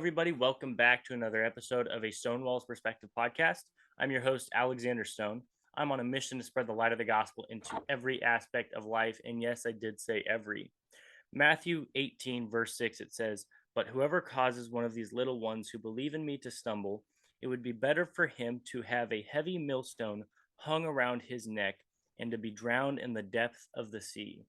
everybody. Welcome back to another episode of a StoneWall's Perspective podcast. I'm your host, Alexander Stone. I'm on a mission to spread the light of the gospel into every aspect of life. And yes, I did say every. Matthew 18, verse 6, it says, "But whoever causes one of these little ones who believe in me to stumble, it would be better for him to have a heavy millstone hung around his neck and to be drowned in the depth of the sea."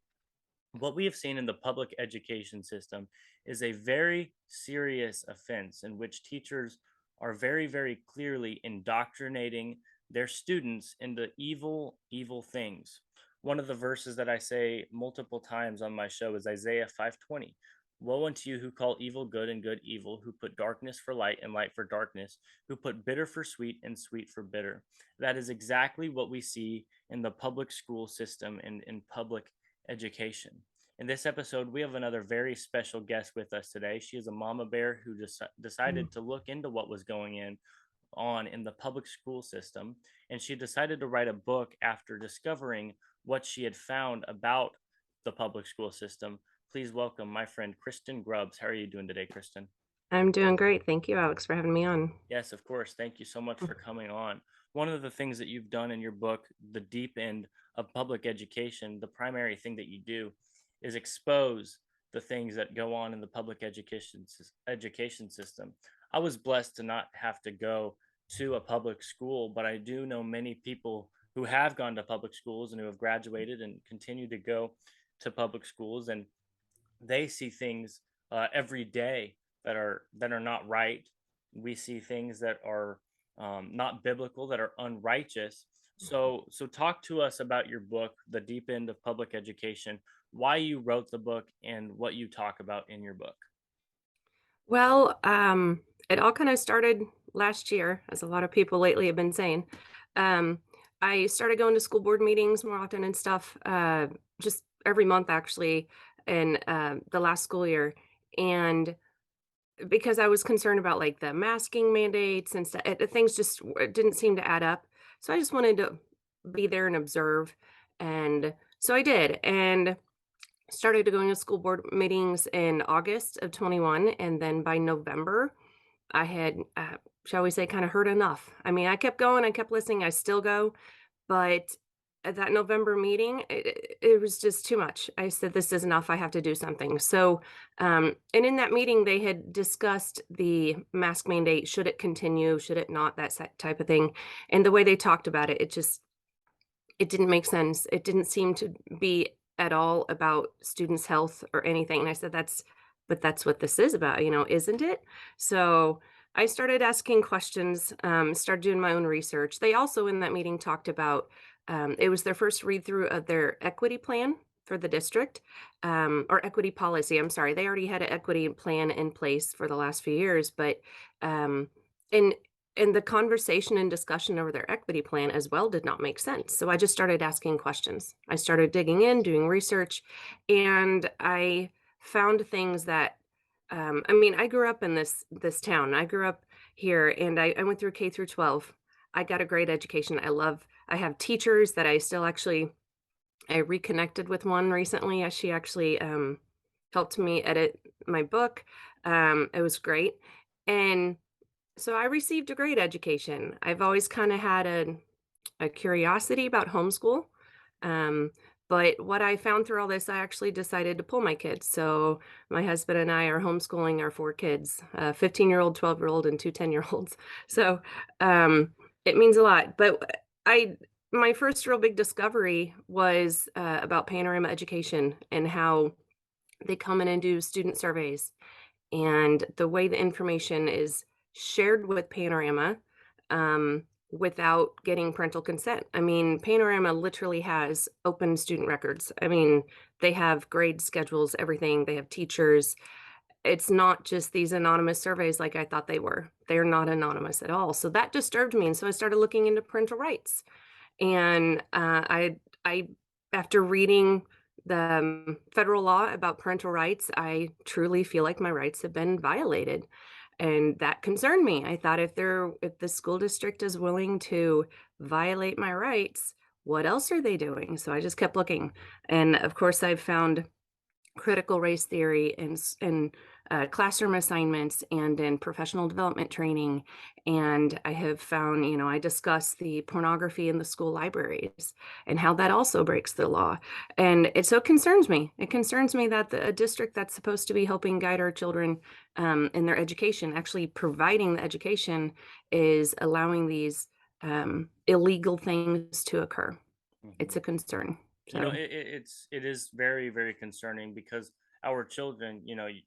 What we have seen in the public education system is a very serious offense in which teachers are very, very clearly indoctrinating their students into evil things. One of the verses that I say multiple times on my show is Isaiah 5:20. Woe unto you who call evil good and good evil, who put darkness for light and light for darkness, who put bitter for sweet and sweet for bitter. That is exactly what we see in the public school system and in public education. In this episode, we have another very special guest with us today. She is a mama bear who just Mm. decided to look into what was going on in the public school system, and she decided to write a book after discovering what she had found about the public school system. Please welcome my friend Kristin Grubbs. How are you doing today, Kristin? I'm doing great. Thank you, Alex, for having me on. Yes, of course. Thank you so much for coming on. One of the things that you've done in your book, The Deep End of Public Education, the primary thing that you do is expose the things that go on in the public education system. I was blessed to not have to go to a public school, but I do know many people who have gone to public schools and who have graduated and continue to go to public schools, and they see things every day that are not right. We see things that are not biblical, that are unrighteous. So talk to us about your book, The Deep End of Public Education, why you wrote the book, and what you talk about in your book. Well, it all kind of started last year, as a lot of people lately have been saying. Um, I started going to school board meetings more often and stuff, just every month actually, in the last school year. And because I was concerned about like the masking mandates and stuff, things just didn't seem to add up. So I just wanted to be there and observe. And so I did. And started going to school board meetings in August of 21, and then by November, I had, shall we say, kind of heard enough. I mean, I kept going, I kept listening, I still go, but at that November meeting, it was just too much. I said, "This is enough. I have to do something." So, and in that meeting, they had discussed the mask mandate. Should it continue? Should it not? Type of thing. And the way they talked about it, it didn't make sense. It didn't seem to be at all about students' health or anything, and I said, but that's what this is about, isn't it?" So, I started asking questions, started doing my own research. They also in that meeting talked about, it was their first read through of their equity plan for the district, or equity policy, I'm sorry. They already had an equity plan in place for the last few years, but, in the conversation and discussion over their equity plan as well did not make sense. So I just started asking questions. I started digging in, doing research, and I found things that I mean, I grew up in this town. I grew up here and I went through K through 12. I got a great education. I have teachers that I still actually I reconnected with one recently. She actually helped me edit my book. It was great. And so I received a great education. I've always kind of had a curiosity about homeschool. Um, but what I found through all this, I actually decided to pull my kids. So my husband and I are homeschooling our four kids, 15-year-old, 12-year-old, and two 10-year-olds. So it means a lot. But my first real big discovery was about Panorama Education and how they come in and do student surveys and the way the information is shared with Panorama, without getting parental consent. I mean, Panorama literally has open student records. I mean, they have grade schedules, everything. They have teachers. It's not just these anonymous surveys like I thought they were. They're not anonymous at all. So that disturbed me, and so I started looking into parental rights. And I, after reading the federal law about parental rights, I truly feel like my rights have been violated. And that concerned me. I thought if the school district is willing to violate my rights, what else are they doing? So I just kept looking. And of course, I've found critical race theory and classroom assignments and in professional development training. And I have found, I discuss the pornography in the school libraries and how that also breaks the law. And it concerns me. It concerns me that a district that's supposed to be helping guide our children in their education, actually providing the education, is allowing these illegal things to occur. It's Mhm. a concern. So, It is very, very concerning because our children,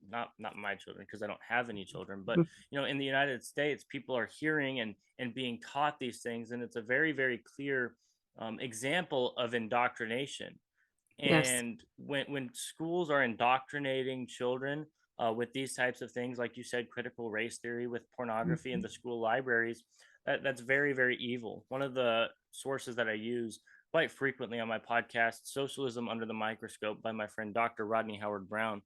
not my children because I don't have any children, but mm, in the United States, people are hearing and being taught these things, and it's a very, very clear example of indoctrination. yes. And when schools are indoctrinating children with these types of things, like you said, critical race theory with pornography in Mhm, the school libraries, that's very, very evil. One of the sources that I use quite frequently on my podcast, Socialism Under the Microscope, by my friend Dr. Rodney Howard Brown,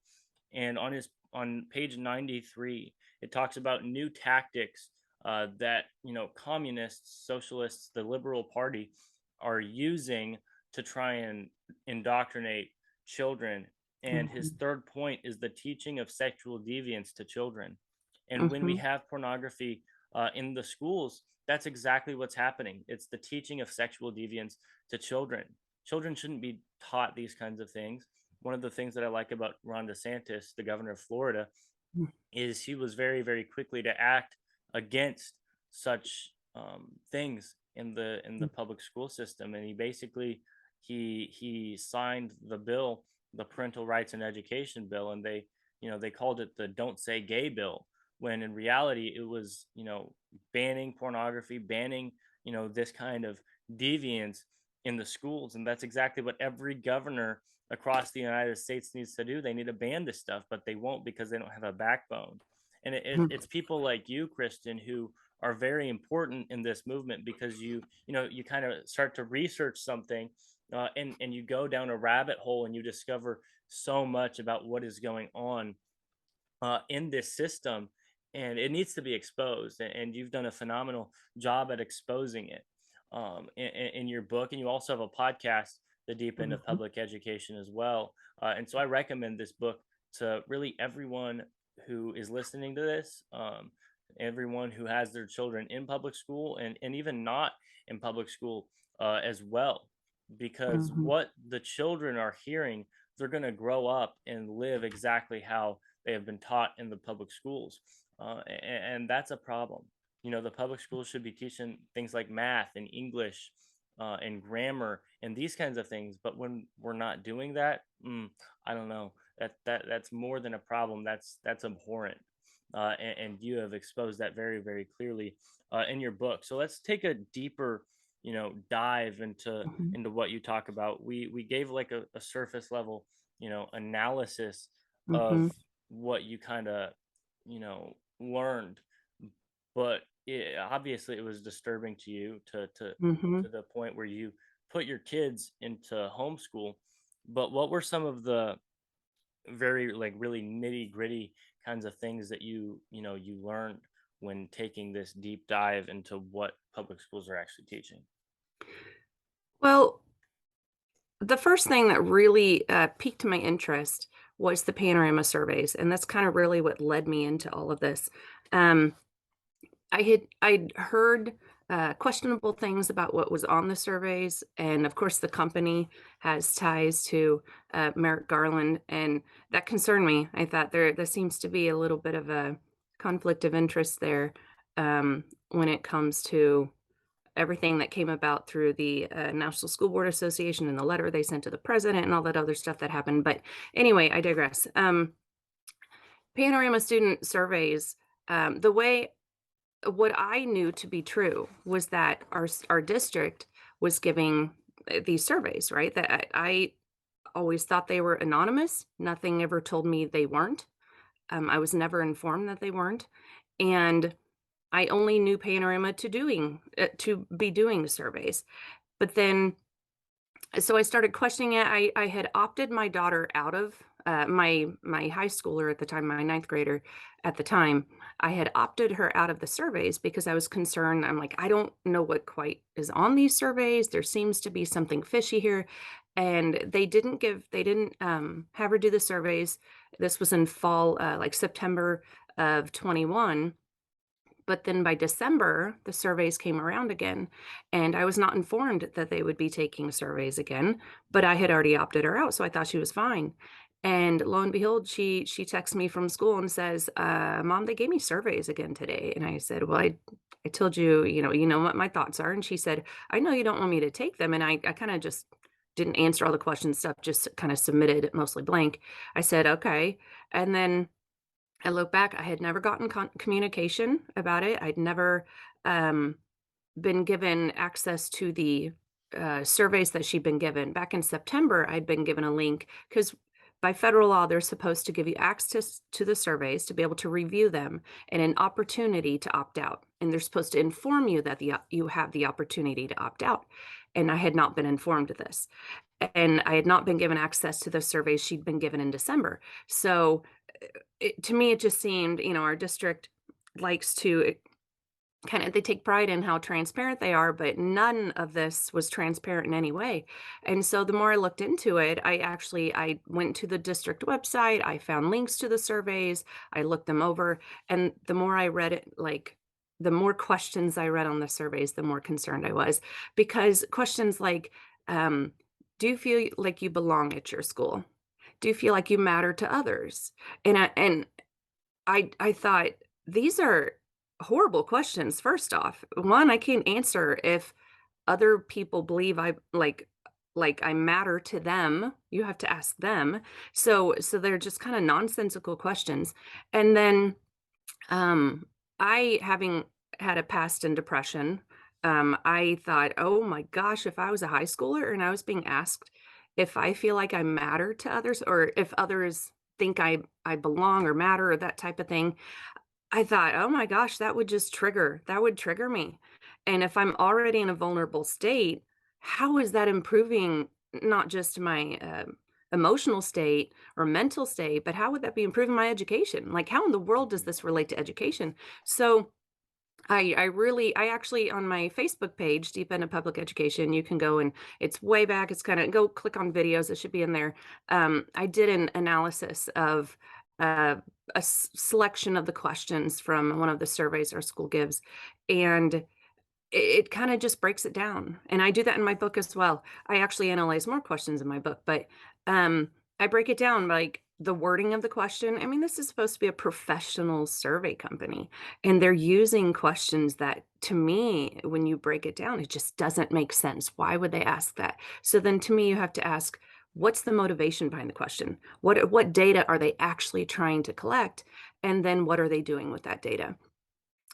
and on page 93, it talks about new tactics that communists, socialists, the liberal party are using to try and indoctrinate children. And his mhm, third point is the teaching of sexual deviance to children. And when we mhm, have pornography in the schools, that's exactly what's happening. It's the teaching of sexual deviance to children. Children shouldn't be taught these kinds of things. One of the things that I like about Ron DeSantis, the governor of Florida, mm, is he was very, very quickly to act against such things in the mm, public school system, and he basically he signed the bill, the Parental Rights and Education Bill, and they called it the Don't Say Gay Bill, when in reality it was banning pornography, banning this kind of deviance in the schools, and that's exactly what every governor across the United States needs to do. They need to ban this stuff, but they won't because they don't have a backbone. And mm, it's people like you, Kristen, who are very important in this movement because you kind of start to research something, and you go down a rabbit hole and you discover so much about what is going on in this system, and it needs to be exposed. And you've done a phenomenal job at exposing it in your book, and you also have a podcast, The Deep End of mhm, Public Education, as well. And so I recommend this book to really everyone who is listening to this, everyone who has their children in public school, and even not in public school as well, because mhm. what the children are hearing, they're going to grow up and live exactly how they have been taught in the public schools, and that's a problem. The public schools should be teaching things like math and English and grammar and these kinds of things. But when we're not doing that, I don't know. That's more than a problem. That's abhorrent, and you have exposed that very, very clearly in your book. So let's take a deeper, dive Mhm, into what you talk about. We gave like a surface level, analysis of mhm, what you kind of learned, but obviously it was disturbing to you mhm. to the point where you put your kids into homeschool. But what were some of the very like really nitty gritty kinds of things that you learned when taking this deep dive into what public schools are actually teaching? Well, the first thing that really piqued my interest was the panorama surveys, and that's kind of really what led me into all of this. Um, I'd heard questionable things about what was on the surveys, and of course, the company has ties to Merrick Garland, and that concerned me. I thought there seems to be a little bit of a conflict of interest there when it comes to everything that came about through the National School Board Association and the letter they sent to the president and all that other stuff that happened. But anyway, I digress. Panorama student surveys. The way what I knew to be true was that our district was giving these surveys, right? That I always thought they were anonymous. Nothing ever told me they weren't. I was never informed that they weren't, and I only knew Panorama to be doing the surveys. But then so I started questioning it. I had opted my daughter out of my high schooler at the time, my ninth grader at the time. I had opted her out of the surveys because I was concerned. I'm like, I don't know what quite is on these surveys. There seems to be something fishy here. And they didn't have her do the surveys. This was in fall, like September of 21. But then by December, the surveys came around again, and I was not informed that they would be taking surveys again, but I had already opted her out, so I thought she was fine. And lo and behold, she texts me from school and says, "Mom, they gave me surveys again today." And I said, "Well, I told you, you know what my thoughts are." And she said, "I know you don't want me to take them." And I kind of just didn't answer all the question stuff, just kind of submitted mostly blank. I said, "Okay." And then I look back, I had never gotten communication about it. I'd never um, been given access to the surveys that she'd been given. Back in September, I'd been given a link because by federal law, they're supposed to give you access to the surveys to be able to review them and an opportunity to opt out. And they're supposed to inform you that you have the opportunity to opt out. And I had not been informed of this. And I had not been given access to the surveys she'd been given in December. So to me, it just seemed, our district likes to kind of they take pride in how transparent they are, but none of this was transparent in any way. And so the more I looked into it, I went to the district website, I found links to the surveys, I looked them over, and the more I read it, like the more questions I read on the surveys, the more concerned I was. Because questions like, do you feel like you belong at your school? Do you feel like you matter to others? And I thought, these are horrible questions, first off. One, I can't answer if other people believe like I matter to them. You have to ask them. So they're just kind of nonsensical questions. And then um I having had a past in depression, I thought, "Oh my gosh, if I was a high schooler and I was being asked if I feel like I matter to others or if others think I belong or matter or that type of thing." I thought, "Oh my gosh, that would trigger me." And if I'm already in a vulnerable state, how is that improving not just my, emotional state or mental state, but how would that be improving my education? Like, how in the world does this relate to education? So I actually on my Facebook page, Deep End of Public Education, you can go and it's way back. It's kind of go click on videos. It should be in there. I did an analysis of selection of the questions from one of the surveys our school gives, and it kind of just breaks it down. And I do that in my book as well. I actually analyze more questions in my book, but I break it down like the wording of the question. I mean, this is supposed to be a professional survey company, and they're using questions that to me, when you break it down, it just doesn't make sense. Why would they ask that? So then to me, you have to ask, what's the motivation behind the question? What data are they actually trying to collect? And then what are they doing with that data?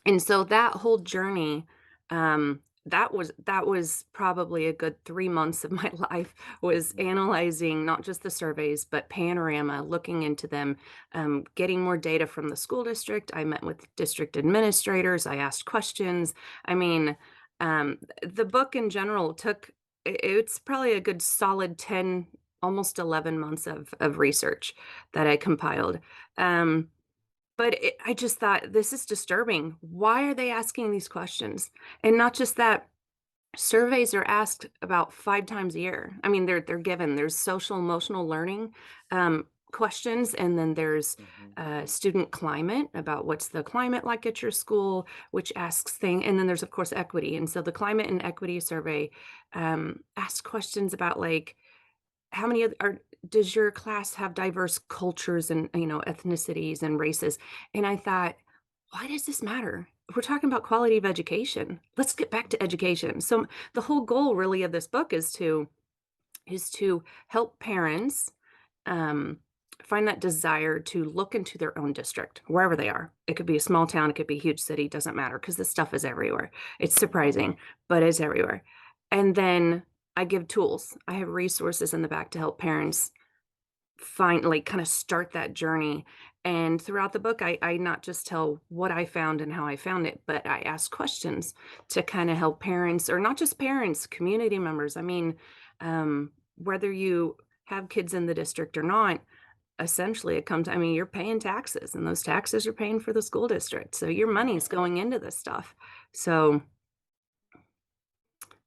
And so that whole journey, that was probably a good 3 months of my life was analyzing not just the surveys, but Panorama, looking into them, getting more data from the school district. I met with district administrators. I asked questions. I mean, the book in general it's probably a good solid 10, almost 11 months of research that I compiled. But I just thought, "This is disturbing. Why are they asking these questions?" And not just that, surveys are asked about 5 times a year. I mean, they're given. There's social emotional learning, questions, and then there's, Mhm. student climate, about what's the climate like at your school, which asks and then there's, of course, equity. And so the climate and equity survey, asks questions about, like, how many oth are does your class have diverse cultures and, ethnicities and races? And I thought, "Why does this matter? We're talking about quality of education. Let's get back to education." So the whole goal really of this book is to help parents, um, find that desire to look into their own district, wherever they are. It could be a small town, it could be a huge city, doesn't matter because this stuff is everywhere. It's surprising, but it's everywhere. And then I give tools. I have resources in the back to help parents find like kind of start that journey. And throughout the book, I not just tell what I found and how I found it, but I ask questions to kind of help parents, or not just parents, community members. I mean, whether you have kids in the district or not, essentially it comes, I mean, you're paying taxes, and those taxes are paying for the school district. So your money's going into this stuff. So,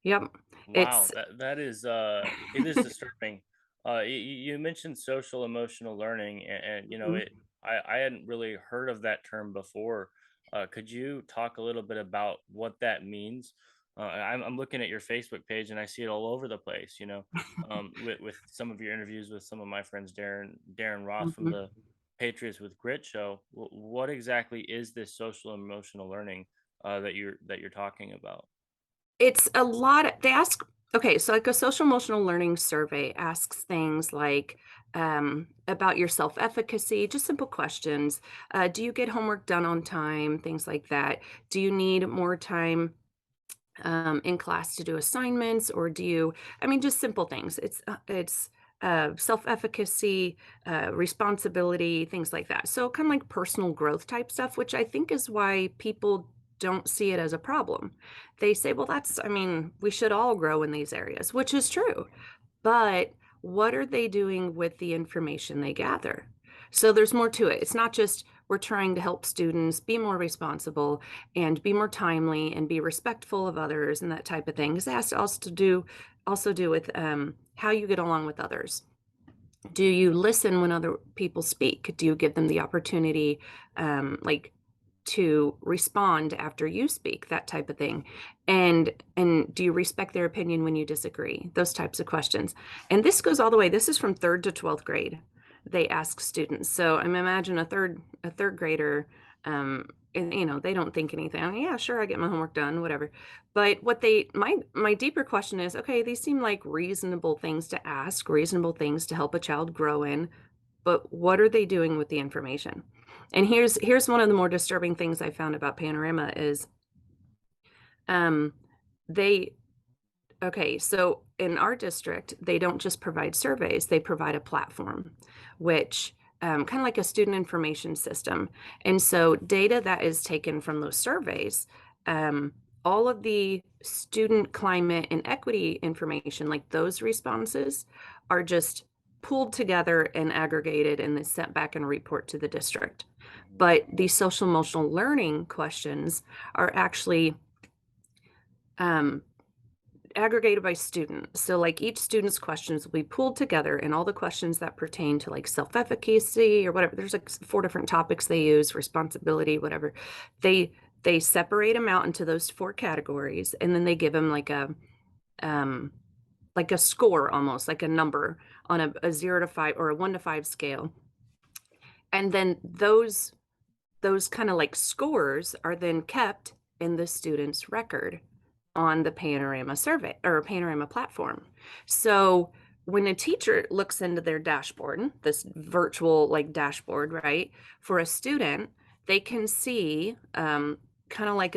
yep, Wow, it's that is it is disturbing. You mentioned social emotional learning, and Mhm. I hadn't really heard of that term before. Could you talk a little bit about what that means? I'm looking at your Facebook page and I see it all over the place. With some of your interviews with some of my friends, Darren Ross from Mhm. the Patriots with Grit show. What exactly is this social emotional learning that you're talking about? It's a lot they ask okay, so, like, a social emotional learning survey asks things like, about your self-efficacy, just simple questions. Do you get homework done on time? Things like that. Do you need more time in class to do assignments, or do you I mean, just simple things. It's self-efficacy, responsibility, things like that. So kind of like personal growth type stuff, which I think is why people don't see it as a problem. They say, well, I mean, we should all grow in these areas, which is true. But what are they doing with the information they gather? So there's more to it. It's not just we're trying to help students be more responsible and be more timely and be respectful of others and that type of thing. Because it has to also do with how you get along with others. Do you listen when other people speak? Do you give them the opportunity, like to respond after you speak, that type of thing? And do you respect their opinion when you disagree? Those types of questions. And this goes all the way. This is from 3rd to 12th grade. They ask students. So I imagine a third grader, and they don't think anything. I mean, yeah, sure, I get my homework done, whatever. But my deeper question is, okay, these seem like reasonable things to ask, reasonable things to help a child grow in, but what are they doing with the information? And here's one of the more disturbing things I found about Panorama is um they okay, so in our district, they don't just provide surveys, they provide a platform, which kind of like a student information system. And so data that is taken from those surveys, um, all of the student climate and equity information, like those responses, are just pulled together and aggregated and then sent back in a report to the district. But these social emotional learning questions are actually um, aggregated by student. So like each student's questions will be pulled together and all the questions that pertain to like self-efficacy or whatever. There's like 4 different topics they use, responsibility, whatever. They separate them out into those 4 categories and then they give them um like a score almost, like a number on a 0 to 5 or a 1 to 5 scale. And then those kind of like scores are then kept in the student's record on the Panorama survey or Panorama platform. So when a teacher looks into their dashboard, this virtual like dashboard, right, for a student, they can see kind of like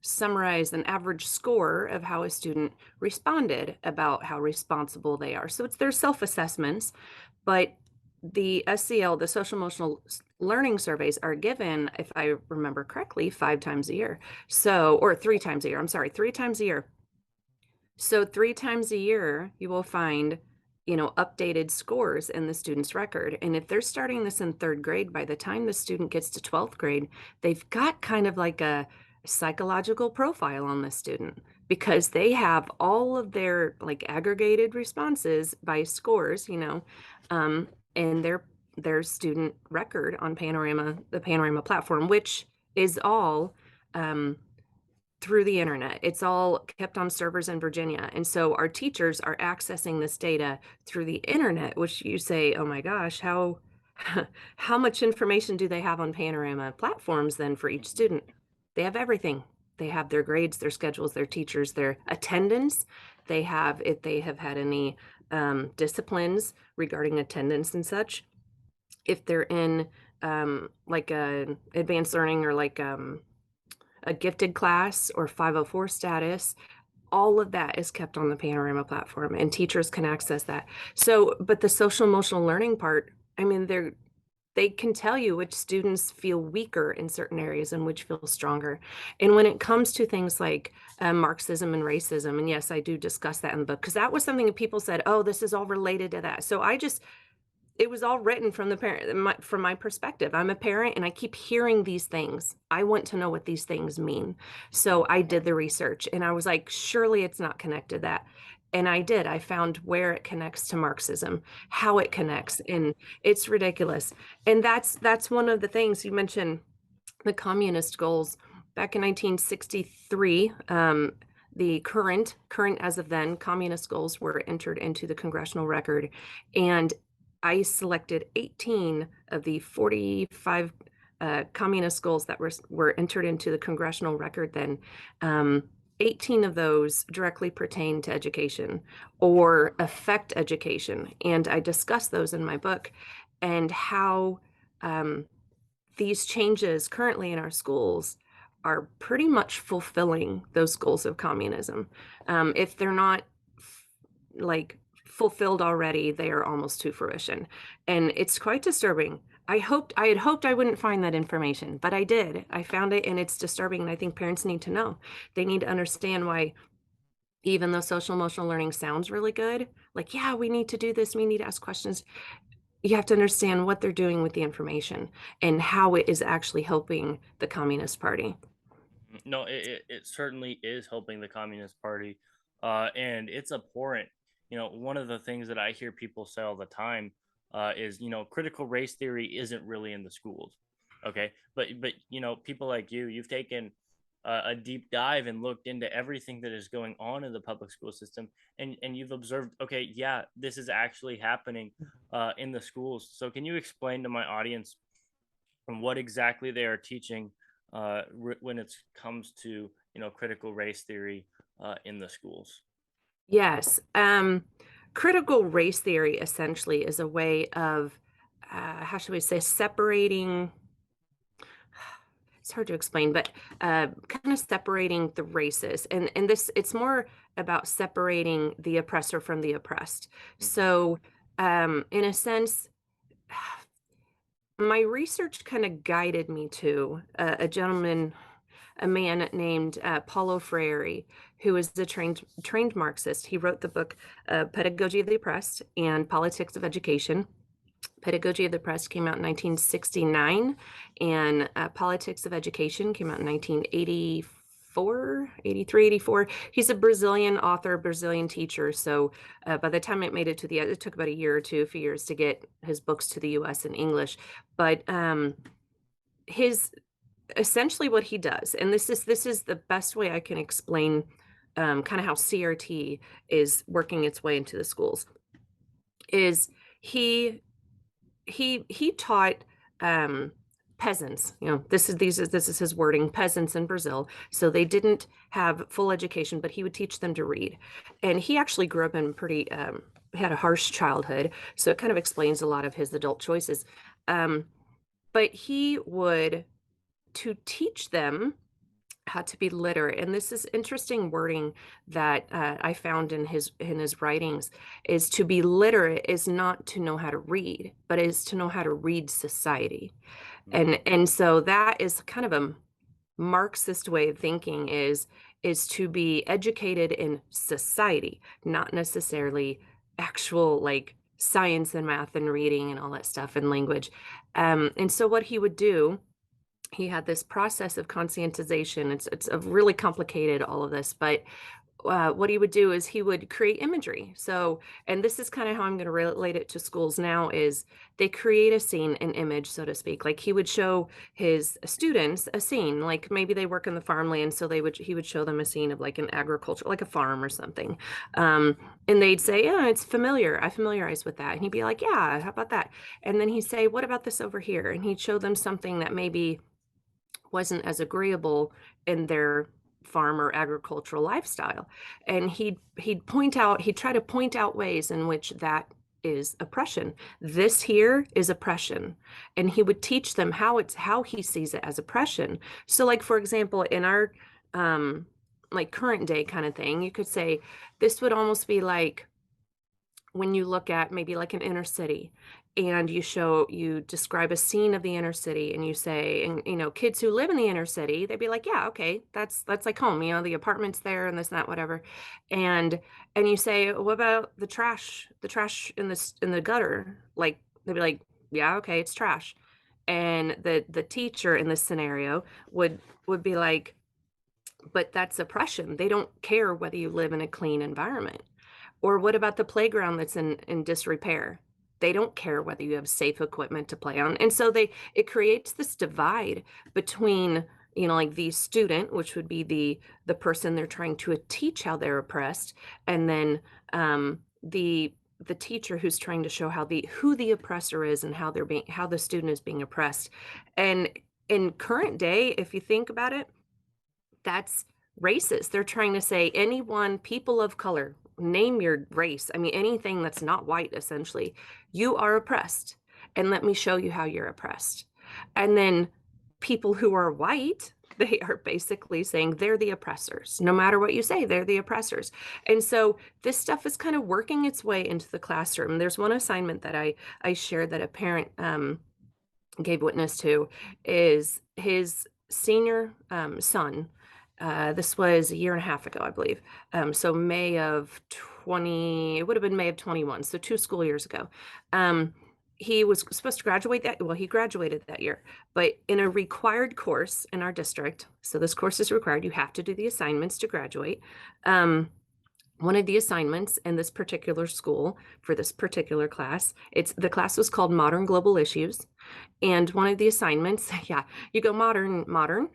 summarize an average score of how a student responded about how responsible they are. So it's their self-assessments, but the SEL, the social emotional learning surveys are given, if I remember correctly, 5 times a year. So, or 3 times a year, I'm sorry, 3 times a year. So 3 times a year, you will find, updated scores in the student's record. And if they're starting this in 3rd grade, by the time the student gets to 12th grade, they've got kind of like a psychological profile on the student because they have all of their like aggregated responses by scores, in their student record on Panorama, the Panorama platform, which is all um, through the internet. It's all kept on servers in Virginia. And so our teachers are accessing this data through the internet, which you say, oh my gosh, how how much information do they have on Panorama platforms then for each student? They have everything. They have their grades, their schedules, their teachers, their attendance. They have if they have had any disciplines regarding attendance and such. If they're in like a advanced learning or like a gifted class or 504 status, all of that is kept on the Panorama platform and teachers can access that. So, but the social emotional learning part, I mean, they can tell you which students feel weaker in certain areas and which feel stronger. And when it comes to things like Marxism and racism, and yes, I do discuss that in the book because that was something that people said, oh, this is all related to that. So it was all written from the parent from my perspective. I'm a parent and I keep hearing these things. I want to know what these things mean. So I did the research and I was like, surely it's not connected to that. And I found where it connects to Marxism, how it connects, and it's ridiculous. And that's one of the things you mentioned, the communist goals back in 1963. The current as of then communist goals were entered into the congressional record, and I selected 18 of the 45 communist goals that were entered into the congressional record then. 18 of those directly pertain to education or affect education, and I discuss those in my book, and how these changes currently in our schools are pretty much fulfilling those goals of communism. If they're not like fulfilled already, they are almost to fruition. And it's quite disturbing. I had hoped I wouldn't find that information, but I did. I found it, and it's disturbing. And I think parents need to know. They need to understand why, even though social emotional learning sounds really good, like, yeah, we need to do this, we need to ask questions, you have to understand what they're doing with the information and how it is actually helping the Communist Party. No, it certainly is helping the Communist Party, and it's abhorrent. One of the things that I hear people say all the time is, critical race theory isn't really in the schools. Okay, but people like you've taken a deep dive and looked into everything that is going on in the public school system, and you've observed, okay, yeah, this is actually happening in the schools. So can you explain to my audience what exactly they are teaching when it comes to critical race theory in the schools? Yes. Critical race theory essentially is a way of, how should we say, separating. It's hard to explain, but kind of separating the races, and this it's more about separating the oppressor from the oppressed. Hmm. So, in a sense, my research kind of guided me to a gentleman, a man named Paulo Freire, who is a trained Marxist. He wrote the book Pedagogy of the Oppressed and Politics of Education. Pedagogy of the Oppressed came out in 1969, and Politics of Education came out in 1984, 83, 84. He's a Brazilian author, Brazilian teacher. So by the time it made it to it took about a year or two, a few years to get his books to the US in English. But his essentially what he does, and this is the best way I can explain kind of how CRT is working its way into the schools, is he he taught um, peasants. This is his wording: peasants in Brazil. So they didn't have full education, but he would teach them to read. And he actually grew up in pretty had a harsh childhood, so it kind of explains a lot of his adult choices. Um, but he would to teach them how to be literate, and this is interesting wording that I found in his writings, is to be literate is not to know how to read, but is to know how to read society. And so that is kind of a Marxist way of thinking, is to be educated in society, not necessarily actual like science and math and reading and all that stuff and language. And so what he would do, he had this process of conscientization. It's a really complicated, all of this, but what he would do is he would create imagery. So, and this is kind of how I'm going to relate it to schools now, is they create a scene, an image, so to speak. Like he would show his students a scene, like maybe they work in the farmland, so he would show them a scene of like an agriculture, like a farm or something. And they'd say, yeah, it's familiar. I familiarize with that. And he'd be like, yeah, how about that? And then he'd say, what about this over here? And he'd show them something that maybe wasn't as agreeable in their farm or agricultural lifestyle. And he'd try to point out ways in which that is oppression. This here is oppression. And he would teach them how he sees it as oppression. So like, for example, in our like current day kind of thing, you could say this would almost be like when you look at maybe like an inner city, and you describe a scene of the inner city, and you say, and kids who live in the inner city, they'd be like, yeah, okay, that's like home, the apartments there and this and that, whatever. And you say, what about the trash in the gutter? Like they'd be like, yeah, okay, it's trash. And the teacher in this scenario would be like, but that's oppression. They don't care whether you live in a clean environment. Or what about the playground that's in disrepair? They don't care whether you have safe equipment to play on. And so it creates this divide between, like the student, which would be the person they're trying to teach how they're oppressed, and then the teacher who's trying to show who the oppressor is and how the student is being oppressed. And in current day, if you think about it, that's racist. They're trying to say anyone, people of color, name your race. I mean, anything that's not white, essentially, you are oppressed. And let me show you how you're oppressed. And then people who are white, they are basically saying they're the oppressors. No matter what you say, they're the oppressors. And so this stuff is kind of working its way into the classroom. There's one assignment that I shared that a parent gave witness to, is his senior son. This was a year and a half ago, I believe. So May of 20, it would have been May of 21, so 2 school years ago. He was supposed to graduate he graduated that year, but in a required course in our district, so this course is required, you have to do the assignments to graduate. One of the assignments in this particular school for this particular class, the class was called Modern Global Issues. And one of the assignments, yeah, you go modern,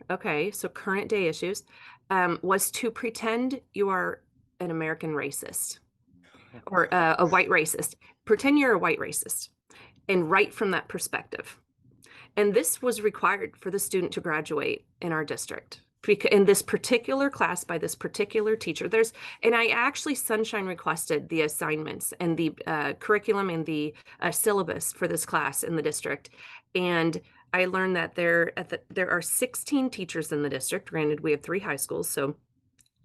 okay, so current day issues, was to pretend you are an American racist or a white racist. Pretend you're a white racist and write from that perspective. And this was required for the student to graduate in our district. In this particular class by this particular teacher, and I actually sunshine requested the assignments and the curriculum and the syllabus for this class in the district. And I learned that there are 16 teachers in the district. Granted, we have 3 high schools, so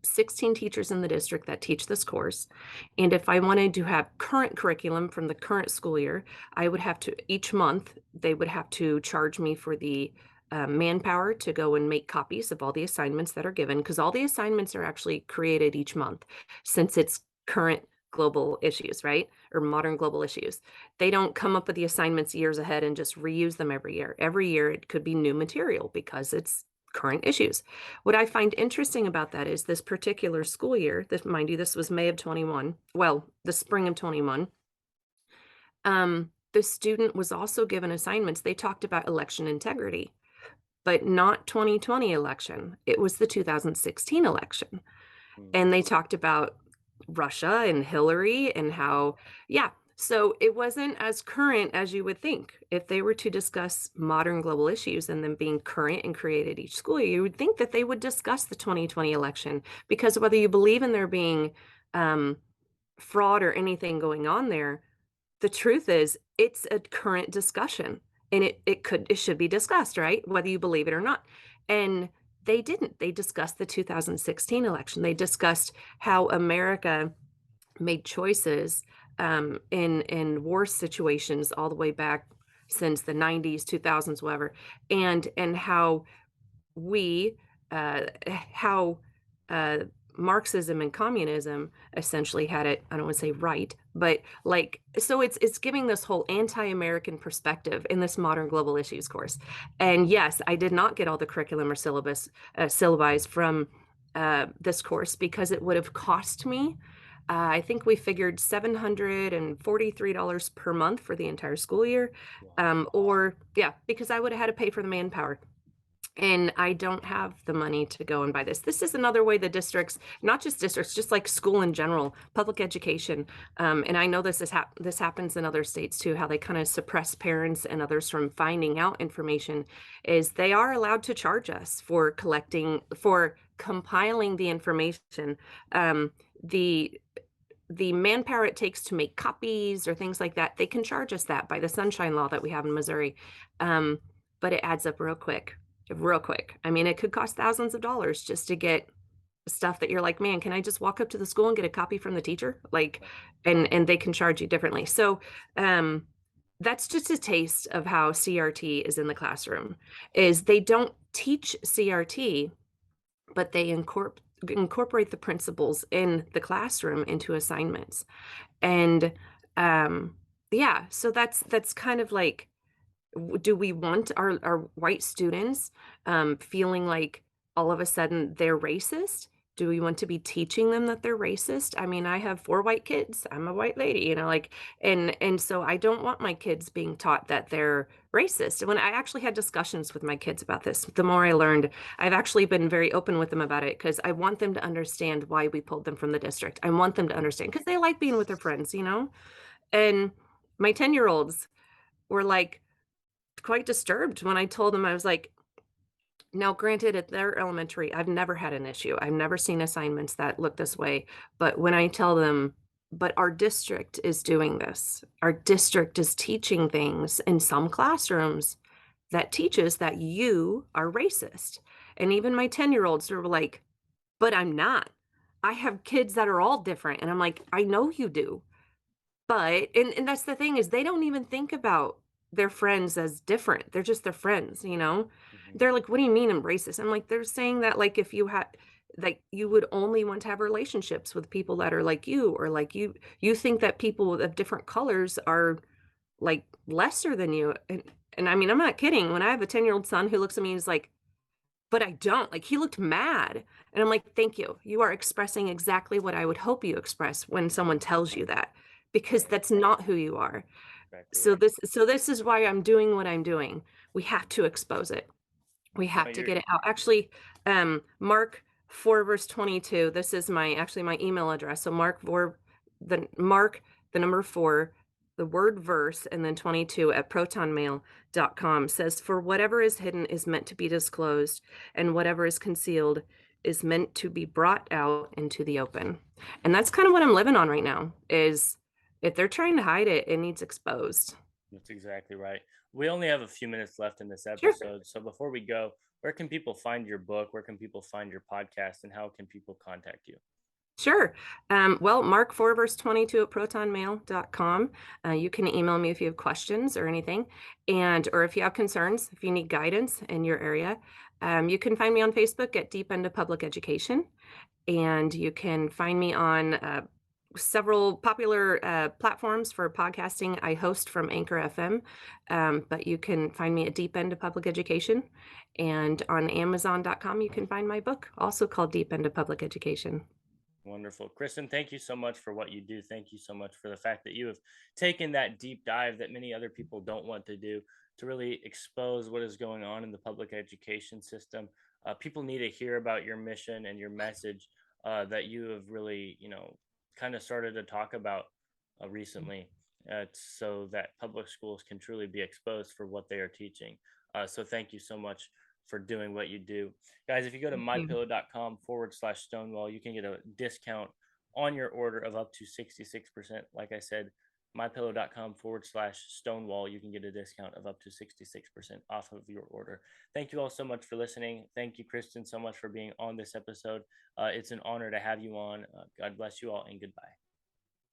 16 teachers in the district that teach this course. And if I wanted to have current curriculum from the current school year, I would have to, each month, they would have to charge me for the manpower to go and make copies of all the assignments that are given, because all the assignments are actually created each month since it's current global issues, right? Or modern global issues. They don't come up with the assignments years ahead and just reuse them every year. Every year it could be new material because it's current issues. What I find interesting about that is this particular school year, mind you, this was May of 21, well, the spring of 21. The student was also given assignments. They talked about election integrity, but not 2020 election. It was the 2016 election. And they talked about Russia and Hillary and how, yeah, so it wasn't as current as you would think. If they were to discuss modern global issues and them being current and created each school year, you would think that they would discuss the 2020 election, because whether you believe in there being fraud or anything going on there, the truth is it's a current discussion. And it should be discussed, right? Whether you believe it or not. And they didn't. They discussed the 2016 election. They discussed how America made choices in war situations all the way back since the 90s, 2000s, whatever, and how we how Marxism and communism essentially had it, I don't want to say right, but like, so it's giving this whole anti-American perspective in this modern global issues course. And yes, I did not get all the curriculum or syllabi from this course, because it would have cost me, I think we figured $743 per month for the entire school year. Or yeah, because I would have had to pay for the manpower. And I don't have the money to go and buy this. This is another way the districts, not just districts, just like school in general, public education. And I know this happens in other states too, how they kind of suppress parents and others from finding out information, is they are allowed to charge us for compiling the information. The manpower it takes to make copies or things like that, they can charge us that by the Sunshine Law that we have in Missouri. But it adds up real quick. I mean, it could cost thousands of dollars just to get stuff that you're like, man, can I just walk up to the school and get a copy from the teacher? Like, and they can charge you differently. So that's just a taste of how CRT is in the classroom. Is they don't teach CRT, but they incorporate the principles in the classroom into assignments. And yeah, so that's kind of like, do we want our white students feeling like all of a sudden they're racist? do we want to be teaching them that they're racist? I mean, I have 4 white kids. I'm a white lady, like, and so I don't want my kids being taught that they're racist. And when I actually had discussions with my kids about this, the more I learned, I've actually been very open with them about it because I want them to understand why we pulled them from the district. I want them to understand because they like being with their friends. And my 10-year-olds were, like, quite disturbed when I told them. I was like, now, granted, at their elementary, I've never had an issue. I've never seen assignments that look this way. But when I tell them, but our district is doing this, our district is teaching things in some classrooms that teaches that you are racist. And even my 10-year-olds were like, but I'm not. I have kids that are all different. And I'm like, I know you do. But and that's the thing is they don't even think about their friends as different. They're just their friends. Mhm. They're like, "What do you mean I'm racist?" I'm like, they're saying that like if you had like you would only want to have relationships with people that are like you or like you think that people of different colors are like lesser than you. And I mean, I'm not kidding. When I have a 10-year-old son who looks at me and is like, but I don't. Like, he looked mad. And I'm like, "Thank you. You are expressing exactly what I would hope you express when someone tells you that, because Right. that's not who you are." Exactly So right. this is why I'm doing what I'm doing. We have to expose it. We No, have to you're get it out. Actually, Mark 4 verse 22, this is my email address. So Mark, the number 4, the word verse, and then 22 at protonmail.com says, "For whatever is hidden is meant to be disclosed, and whatever is concealed is meant to be brought out into the open." And that's kind of what I'm living on right now is if they're trying to hide it, it needs exposed. That's exactly right. We only have a few minutes left in this Sure. episode. So before we go, where can people find your book? Where can people find your podcast? And how can people contact you? Sure. Well, Mark 4 verse 22 at protonmail.com. You can email me if you have questions or anything, or if you have concerns, if you need guidance in your area. You can find me on Facebook at Deep End of Public Education, and you can find me on several popular platforms for podcasting. I host from Anchor FM, but you can find me at Deep End of Public Education. And on Amazon.com, you can find my book, also called Deep End of Public Education. Wonderful. Kristen, thank you so much for what you do. Thank you so much for the fact that you have taken that deep dive that many other people don't want to do to really expose what is going on in the public education system. People need to hear about your mission and your message that you have really, kind of started to talk about recently, so that public schools can truly be exposed for what they are teaching. So thank you so much for doing what you do. Guys, if you go to Thank you. mypillow.com/Stonewall, you can get a discount on your order of up to 66%. Like I said, mypillow.com/Stonewall, you can get a discount of up to 66% off of your order. Thank you all so much for listening. Thank you, Kristen, so much for being on this episode. It's an honor to have you on. God bless you all, and goodbye.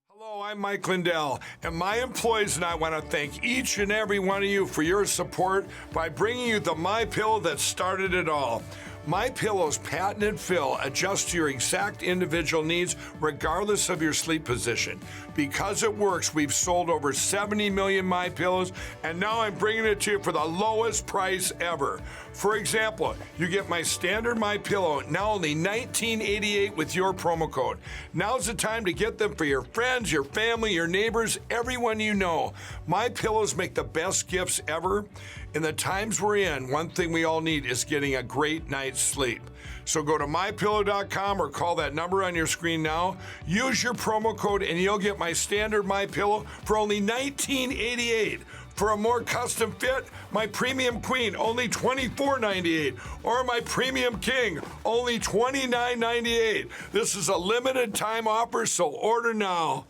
Hello, I'm Mike Lindell, and my employees and I want to thank each and every one of you for your support by bringing you the My Pillow that started it all. My Pillow's patented fill adjusts to your exact individual needs regardless of your sleep position. Because it works, we've sold over 70 million My Pillows, and now I'm bringing it to you for the lowest price ever. For example, you get my standard My Pillow now only $19.88 with your promo code. Now's the time to get them for your friends, your family, your neighbors, everyone you know. My Pillows make the best gifts ever. In the times we're in, one thing we all need is getting a great night's sleep. So go to mypillow.com or call that number on your screen now. Use your promo code and you'll get my standard My Pillow for only $19.88. For a more custom fit, my Premium Queen, only $24.98. Or my Premium King, only $29.98. This is a limited time offer, so order now.